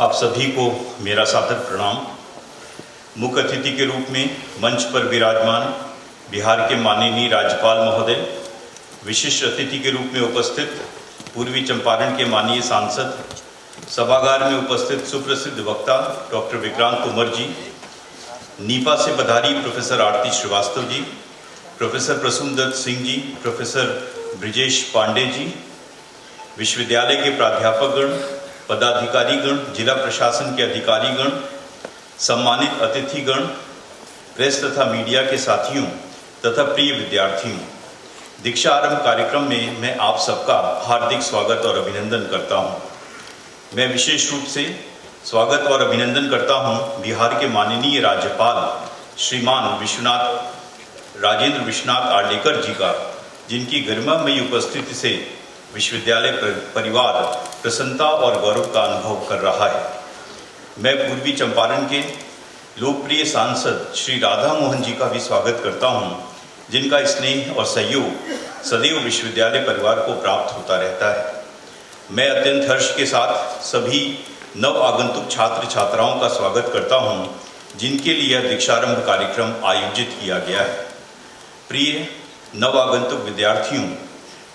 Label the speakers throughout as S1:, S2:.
S1: आप सभी को मेरा सादर प्रणाम। मुख्य अतिथि के रूप में मंच पर विराजमान बिहार के माननीय राज्यपाल महोदय, विशिष्ट अतिथि के रूप में उपस्थित पूर्वी चंपारण के माननीय सांसद, सभागार में उपस्थित सुप्रसिद्ध वक्ता डॉक्टर विक्रांत तोमर जी, नीपा से पधारी प्रोफेसर आरती श्रीवास्तव जी, प्रोफेसर प्रसूनदत्त सिंह जी, प्रोफेसर ब्रिजेश पांडे जी, विश्वविद्यालय के प्राध्यापकगण, पदाधिकारीगण, जिला प्रशासन के अधिकारीगण, सम्मानित अतिथिगण, प्रेस तथा मीडिया के साथियों तथा प्रिय विद्यार्थियों, दीक्षा आरंभ कार्यक्रम में मैं आप सबका हार्दिक स्वागत और अभिनंदन करता हूं। मैं विशेष रूप से स्वागत और अभिनंदन करता हूं बिहार के माननीय राज्यपाल श्रीमान राजेंद्र विश्वनाथ आर्लेकर जी का, जिनकी गरिमामयी उपस्थिति से विश्वविद्यालय परिवार प्रसन्नता और गौरव का अनुभव कर रहा है। मैं पूर्वी चंपारण के लोकप्रिय सांसद श्री राधा मोहन जी का भी स्वागत करता हूं, जिनका स्नेह और सहयोग सदैव विश्वविद्यालय परिवार को प्राप्त होता रहता है। मैं अत्यंत हर्ष के साथ सभी नव आगंतुक छात्र छात्राओं का स्वागत करता हूं, जिनके लिए यह दीक्षारंभ कार्यक्रम आयोजित किया गया है। प्रिय नव आगंतुक विद्यार्थियों,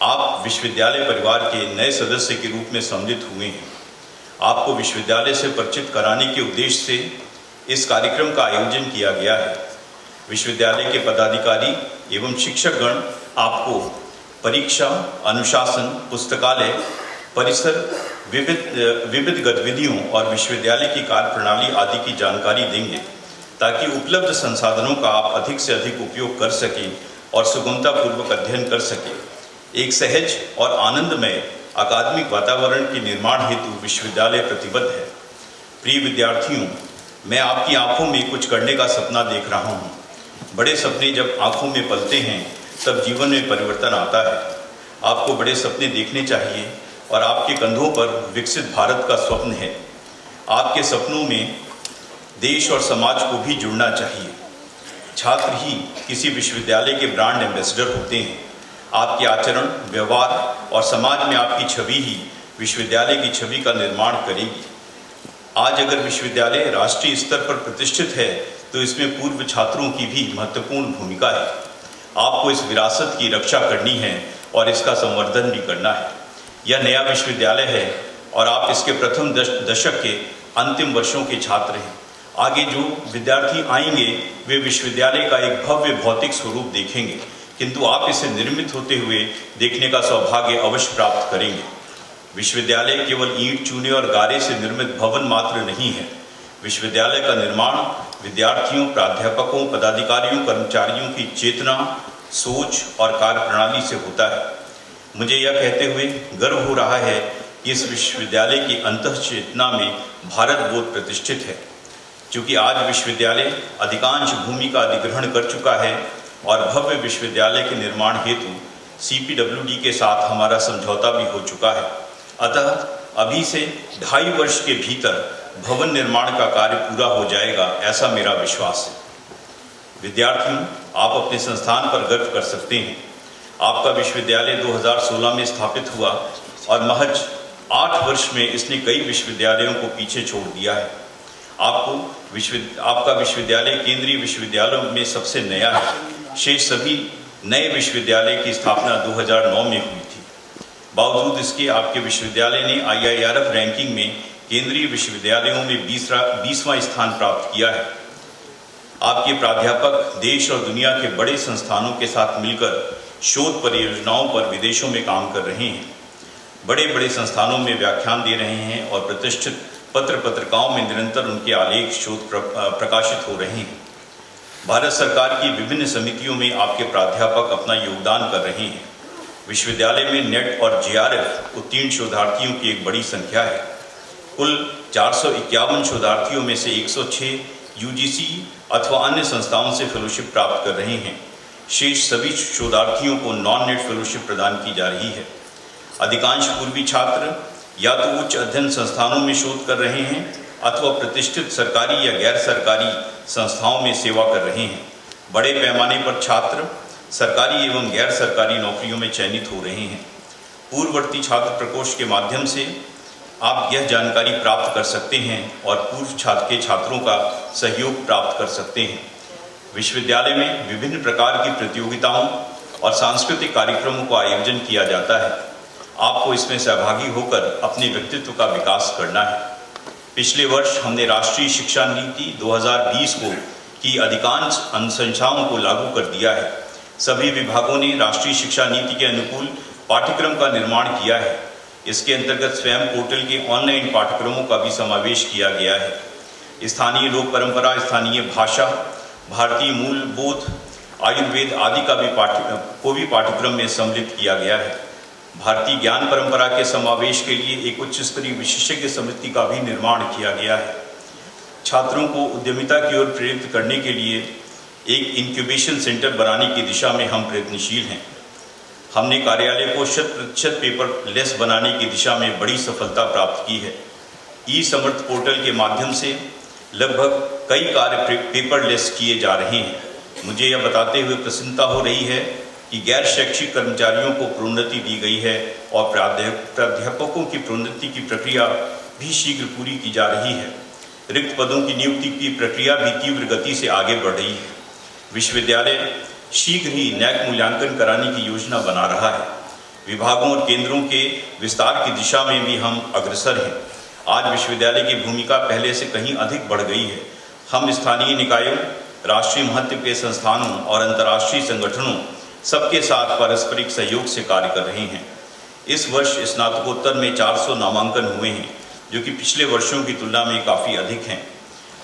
S1: आप विश्वविद्यालय परिवार के नए सदस्य के रूप में सम्मिलित हुए हैं। आपको विश्वविद्यालय से परिचित कराने के उद्देश्य से इस कार्यक्रम का आयोजन किया गया है। विश्वविद्यालय के पदाधिकारी एवं शिक्षकगण आपको परीक्षा, अनुशासन, पुस्तकालय, परिसर, विविध गतिविधियों और विश्वविद्यालय की कार्य प्रणाली आदि की जानकारी देंगे, ताकि उपलब्ध संसाधनों का आप अधिक से अधिक उपयोग कर सकें और सुगमतापूर्वक अध्ययन कर सकें। एक सहज और आनंदमय अकादमिक वातावरण के निर्माण हेतु विश्वविद्यालय प्रतिबद्ध है। प्रिय विद्यार्थियों, मैं आपकी आंखों में कुछ करने का सपना देख रहा हूँ। बड़े सपने जब आंखों में पलते हैं तब जीवन में परिवर्तन आता है। आपको बड़े सपने देखने चाहिए और आपके कंधों पर विकसित भारत का स्वप्न है। आपके सपनों में देश और समाज को भी जुड़ना चाहिए। छात्र ही किसी विश्वविद्यालय के ब्रांड एम्बेसडर होते हैं। आपके आचरण, व्यवहार और समाज में आपकी छवि ही विश्वविद्यालय की छवि का निर्माण करेगी। आज अगर विश्वविद्यालय राष्ट्रीय स्तर पर प्रतिष्ठित है तो इसमें पूर्व छात्रों की भी महत्वपूर्ण भूमिका है। आपको इस विरासत की रक्षा करनी है और इसका संवर्धन भी करना है। यह नया विश्वविद्यालय है और आप इसके प्रथम दशक के अंतिम वर्षों के छात्र हैं। आगे जो विद्यार्थी आएंगे वे विश्वविद्यालय का एक भव्य भौतिक स्वरूप देखेंगे, किंतु आप इसे निर्मित होते हुए देखने का सौभाग्य अवश्य प्राप्त करेंगे। विश्वविद्यालय केवल ईंट, चूने और गारे से निर्मित भवन मात्र नहीं है। विश्वविद्यालय का निर्माण विद्यार्थियों, प्राध्यापकों, पदाधिकारियों, कर्मचारियों की चेतना, सोच और कार्य प्रणाली से होता है। मुझे यह कहते हुए गर्व हो रहा है कि इस विश्वविद्यालय की अंतःचेतना में भारत बोध प्रतिष्ठित है। चूँकि आज विश्वविद्यालय अधिकांश भूमि का अधिग्रहण कर चुका है और भव्य विश्वविद्यालय के निर्माण हेतु CPWD के साथ हमारा समझौता भी हो चुका है। अतः अभी से 2.5 वर्ष के भीतर भवन निर्माण का कार्य पूरा हो जाएगा, ऐसा मेरा विश्वास है। विद्यार्थियों, आप अपने संस्थान पर गर्व कर सकते हैं। आपका विश्वविद्यालय 2016 में स्थापित हुआ और महज 8 वर्ष में इसने कई विश्वविद्यालयों को पीछे छोड़ दिया है। आपका विश्वविद्यालय केंद्रीय विश्वविद्यालयों में सबसे नया है। शेष सभी नए विश्वविद्यालय की स्थापना 2009 में हुई थी। बावजूद इसके आपके विश्वविद्यालय ने IIRF रैंकिंग में केंद्रीय विश्वविद्यालयों में 20वां स्थान प्राप्त किया है। आपके प्राध्यापक देश और दुनिया के बड़े संस्थानों के साथ मिलकर शोध परियोजनाओं पर विदेशों में काम कर रहे हैं। बड़े बड़े संस्थानों में व्याख्यान दे रहे हैं और प्रतिष्ठित पत्रिकाओं में निरंतर उनके आलेख शोध प्रकाशित हो रहे हैं। भारत सरकार की विभिन्न समितियों में आपके प्राध्यापक अपना योगदान कर रहे हैं। विश्वविद्यालय में नेट और JRF उत्तीर्ण शोधार्थियों की एक बड़ी संख्या है। कुल 451 शोधार्थियों में से 106 UGC अथवा अन्य संस्थाओं से फेलोशिप प्राप्त कर रहे हैं। शेष सभी शोधार्थियों को नॉन नेट फेलोशिप प्रदान की जा रही है। अधिकांश पूर्वी छात्र या तो उच्च अध्ययन संस्थानों में शोध कर रहे हैं अथवा प्रतिष्ठित सरकारी या गैर सरकारी संस्थाओं में सेवा कर रहे हैं। बड़े पैमाने पर छात्र सरकारी एवं गैर सरकारी नौकरियों में चयनित हो रहे हैं। पूर्ववर्ती छात्र प्रकोष्ठ के माध्यम से आप यह जानकारी प्राप्त कर सकते हैं और पूर्व छात्र के छात्रों का सहयोग प्राप्त कर सकते हैं। विश्वविद्यालय में विभिन्न प्रकार की प्रतियोगिताओं और सांस्कृतिक कार्यक्रमों का आयोजन किया जाता है। आपको इसमें सहभागी होकर अपने व्यक्तित्व का विकास करना है। पिछले वर्ष हमने राष्ट्रीय शिक्षा नीति 2020 की अधिकांश अनुशंसाओं को लागू कर दिया है। सभी विभागों ने राष्ट्रीय शिक्षा नीति के अनुकूल पाठ्यक्रम का निर्माण किया है। इसके अंतर्गत स्वयं पोर्टल के ऑनलाइन पाठ्यक्रमों का भी समावेश किया गया है। स्थानीय लोक परंपरा, स्थानीय भाषा, भारतीय मूलबोध, आयुर्वेद आदि का भी पाठ्यक्रम में सम्मिलित किया गया है। भारतीय ज्ञान परंपरा के समावेश के लिए एक उच्च स्तरीय विशेषज्ञ समिति का भी निर्माण किया गया है। छात्रों को उद्यमिता की ओर प्रेरित करने के लिए एक इंक्यूबेशन सेंटर बनाने की दिशा में हम प्रयत्नशील हैं। हमने कार्यालय को 100% पेपरलेस बनाने की दिशा में बड़ी सफलता प्राप्त की है। ई समर्थ पोर्टल के माध्यम से लगभग कई कार्य पेपरलेस किए जा रहे हैं। मुझे यह बताते हुए प्रसन्नता हो रही है कि गैर शैक्षिक कर्मचारियों को प्रोन्नति दी गई है और प्राध्यापकों की प्रोन्नति की प्रक्रिया भी शीघ्र पूरी की जा रही है। रिक्त पदों की नियुक्ति की प्रक्रिया भी तीव्र गति से आगे बढ़ रही है। विश्वविद्यालय शीघ्र ही नैक मूल्यांकन कराने की योजना बना रहा है। विभागों और केंद्रों के विस्तार की दिशा में भी हम अग्रसर हैं। आज विश्वविद्यालय की भूमिका पहले से कहीं अधिक बढ़ गई है। हम स्थानीय निकायों, राष्ट्रीय महत्व के संस्थानों और अंतर्राष्ट्रीय संगठनों सबके साथ पारस्परिक सहयोग से कार्य कर रहे हैं। इस वर्ष स्नातकोत्तर में 400 नामांकन हुए हैं, जो कि पिछले वर्षों की तुलना में काफ़ी अधिक हैं।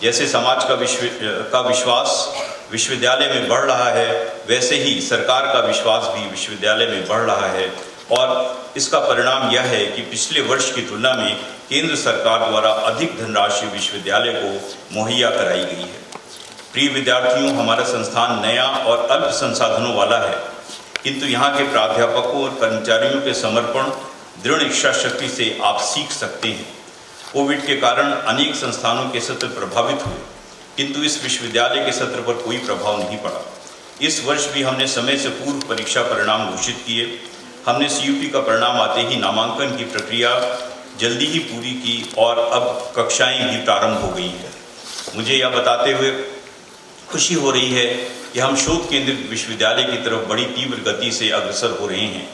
S1: जैसे समाज का विश्वास विश्वविद्यालय में बढ़ रहा है, वैसे ही सरकार का विश्वास भी विश्वविद्यालय में बढ़ रहा है और इसका परिणाम यह है कि पिछले वर्ष की तुलना में केंद्र सरकार द्वारा अधिक धनराशि विश्वविद्यालय को मुहैया कराई गई है। प्रिय विद्यार्थियों, हमारा संस्थान नया और अल्प संसाधनों वाला है, किंतु यहाँ के प्राध्यापकों और कर्मचारियों के समर्पण, दृढ़ इच्छा शक्ति से आप सीख सकते हैं। कोविड के कारण अनेक संस्थानों के सत्र प्रभावित हुए, किंतु इस विश्वविद्यालय के सत्र पर कोई प्रभाव नहीं पड़ा। इस वर्ष भी हमने समय से पूर्व परीक्षा परिणाम घोषित किए। हमने CUT का परिणाम आते ही नामांकन की प्रक्रिया जल्दी ही पूरी की और अब कक्षाएं भी प्रारंभ हो गई हैं। मुझे यह बताते हुए खुशी हो रही है कि हम शोध केंद्रित विश्वविद्यालय की तरफ बड़ी तीव्र गति से अग्रसर हो रहे हैं।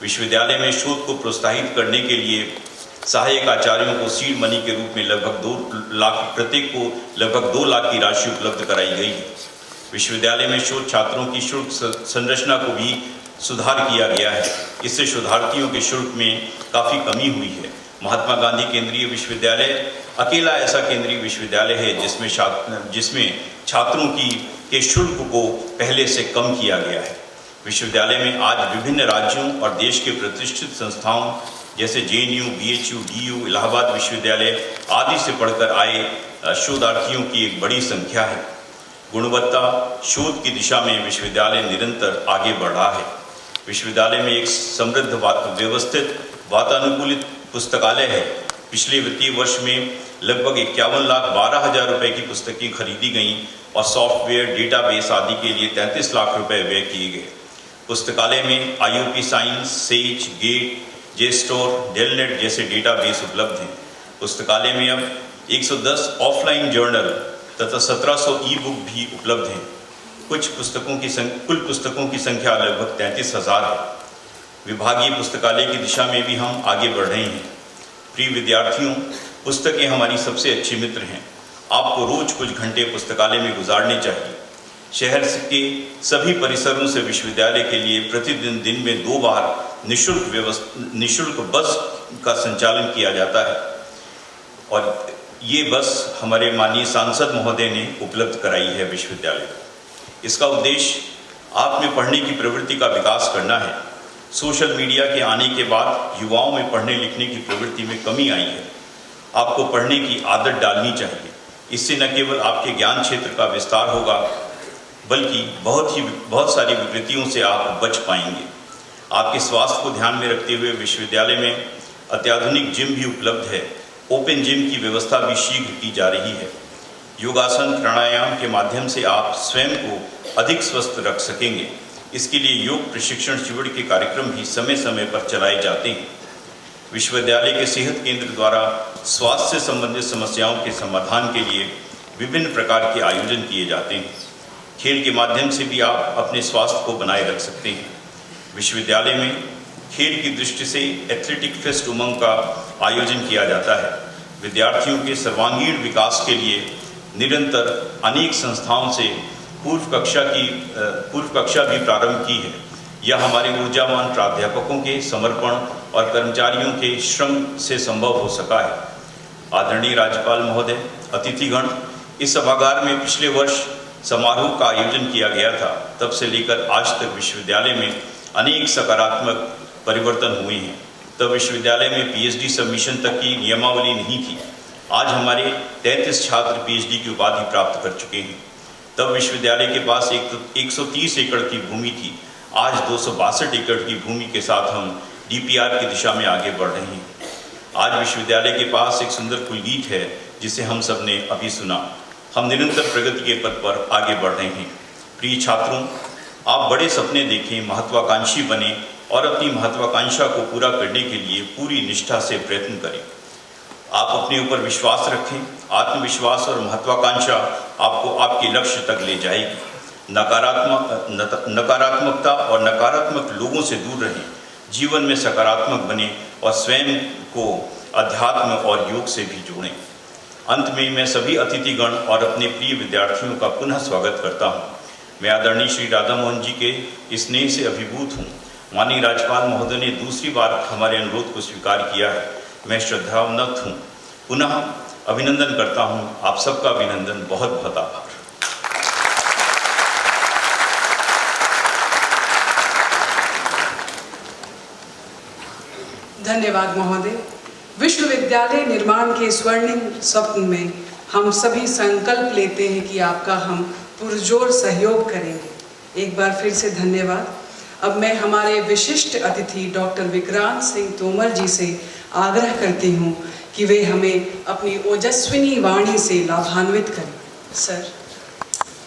S1: विश्वविद्यालय में शोध को प्रोत्साहित करने के लिए सहायक आचार्यों को सीड मनी के रूप में लगभग 2 लाख प्रत्येक को लगभग 2 लाख की राशि उपलब्ध कराई गई है। विश्वविद्यालय में शोध छात्रों की शुल्क संरचना को भी सुधार किया गया है। इससे शोधार्थियों के शुल्क में काफ़ी कमी हुई है। महात्मा गांधी केंद्रीय विश्वविद्यालय अकेला ऐसा केंद्रीय विश्वविद्यालय है जिसमें छात्रों के शुल्क को पहले से कम किया गया है। विश्वविद्यालय में आज विभिन्न राज्यों और देश के प्रतिष्ठित संस्थाओं जैसे JNU, BHU, DU, इलाहाबाद विश्वविद्यालय आदि से पढ़कर आए शोधार्थियों की एक बड़ी संख्या है। गुणवत्ता शोध की दिशा में विश्वविद्यालय निरंतर आगे बढ़ रहा है। विश्वविद्यालय में एक समृद्ध व्यवस्थित वातानुकूलित पुस्तकालय है। पिछले वित्तीय वर्ष में लगभग 51,12,000 रुपये की पुस्तकें खरीदी गईं और सॉफ्टवेयर, डेटाबेस आदि के लिए 33 लाख रुपए व्यय किए गए। पुस्तकालय में IOP science, Sage, Gate, JSTOR, DELNET जैसे डेटाबेस उपलब्ध हैं। पुस्तकालय में अब 110 ऑफलाइन जर्नल तथा 1700 ई-बुक भी उपलब्ध हैं। कुल पुस्तकों की संख्या लगभग 33,000 है। विभागीय पुस्तकालय की दिशा में भी हम आगे बढ़ रहे हैं। प्रिय विद्यार्थियों, पुस्तकें हमारी सबसे अच्छी मित्र हैं। आपको रोज कुछ घंटे पुस्तकालय में गुजारने चाहिए। शहर के सभी परिसरों से विश्वविद्यालय के लिए प्रतिदिन दिन में 2 बार निःशुल्क बस का संचालन किया जाता है और ये बस हमारे माननीय सांसद महोदय ने उपलब्ध कराई है विश्वविद्यालय को। इसका उद्देश्य आप में पढ़ने की प्रवृत्ति का विकास करना है। सोशल मीडिया के आने के बाद युवाओं में पढ़ने लिखने की प्रवृत्ति में कमी आई है। आपको पढ़ने की आदत डालनी चाहिए। इससे न केवल आपके ज्ञान क्षेत्र का विस्तार होगा, बल्कि बहुत सारी विकृतियों से आप बच पाएंगे। आपके स्वास्थ्य को ध्यान में रखते हुए विश्वविद्यालय में अत्याधुनिक जिम भी उपलब्ध है। ओपन जिम की व्यवस्था भी शीघ्र की जा रही है। योगासन, प्राणायाम के माध्यम से आप स्वयं को अधिक स्वस्थ रख सकेंगे। इसके लिए योग प्रशिक्षण शिविर के कार्यक्रम भी समय समय पर चलाए जाते हैं। विश्वविद्यालय के सेहत केंद्र द्वारा स्वास्थ्य से संबंधित समस्याओं के समाधान के लिए विभिन्न प्रकार के आयोजन किए जाते हैं। खेल के माध्यम से भी आप अपने स्वास्थ्य को बनाए रख सकते हैं। विश्वविद्यालय में खेल की दृष्टि से एथलेटिक फेस्ट उमंग का आयोजन किया जाता है। विद्यार्थियों के सर्वांगीण विकास के लिए निरंतर अनेक संस्थाओं से पूर्व कक्षा भी प्रारंभ की है। यह हमारे ऊर्जावान प्राध्यापकों के समर्पण और कर्मचारियों के श्रम से संभव हो सका है। आदरणीय राज्यपाल महोदय, अतिथिगण, इस सभागार में पिछले वर्ष समारोह का आयोजन किया गया था। तब से लेकर आज तक विश्वविद्यालय में अनेक सकारात्मक परिवर्तन हुए हैं। तब विश्वविद्यालय में पीएचडी सबमिशन तक की नियमावली नहीं थी। आज हमारे 33 छात्र पीएचडी की उपाधि प्राप्त कर चुके हैं। तब विश्वविद्यालय के पास 130 एकड़ की भूमि थी। आज 262 एकड़ की भूमि के साथ हम डीपीआर की दिशा में आगे बढ़ रहे हैं। आज विश्वविद्यालय के पास एक सुंदर कुलगीत है जिसे हम सब ने अभी सुना। हम निरंतर प्रगति के पथ पर आगे बढ़ रहे हैं। प्रिय छात्रों, आप बड़े सपने देखें, महत्वाकांक्षी बने और अपनी महत्वाकांक्षा को पूरा करने के लिए पूरी निष्ठा से प्रयत्न करें। आप अपने ऊपर विश्वास रखें। आत्मविश्वास और महत्वाकांक्षा आपको आपके लक्ष्य तक ले जाएगी। नकारात्मकता और नकारात्मक लोगों से दूर रहें। जीवन में सकारात्मक बने और स्वयं को अध्यात्म और योग से भी जोड़ें। अंत में मैं सभी अतिथिगण और अपने प्रिय विद्यार्थियों का पुनः स्वागत करता हूँ। मैं आदरणीय श्री राधा मोहन जी के स्नेह से अभिभूत हूँ। माननीय राज्यपाल महोदय ने दूसरी बार हमारे अनुरोध को स्वीकार किया है। मैं श्रद्धावनत हूँ। पुनः अभिनंदन करता हूँ। आप सबका अभिनंदन। बहुत बहुत आभार।
S2: धन्यवाद महोदय। विश्वविद्यालय निर्माण के स्वर्णिम स्वप्न में हम सभी संकल्प लेते हैं कि आपका हम पुरजोर सहयोग करेंगे। एक बार फिर से धन्यवाद। अब मैं हमारे विशिष्ट अतिथि डॉक्टर विक्रांत सिंह तोमर जी से आग्रह करती हूँ कि वे हमें अपनी ओजस्विनी वाणी से लाभान्वित करें। सर।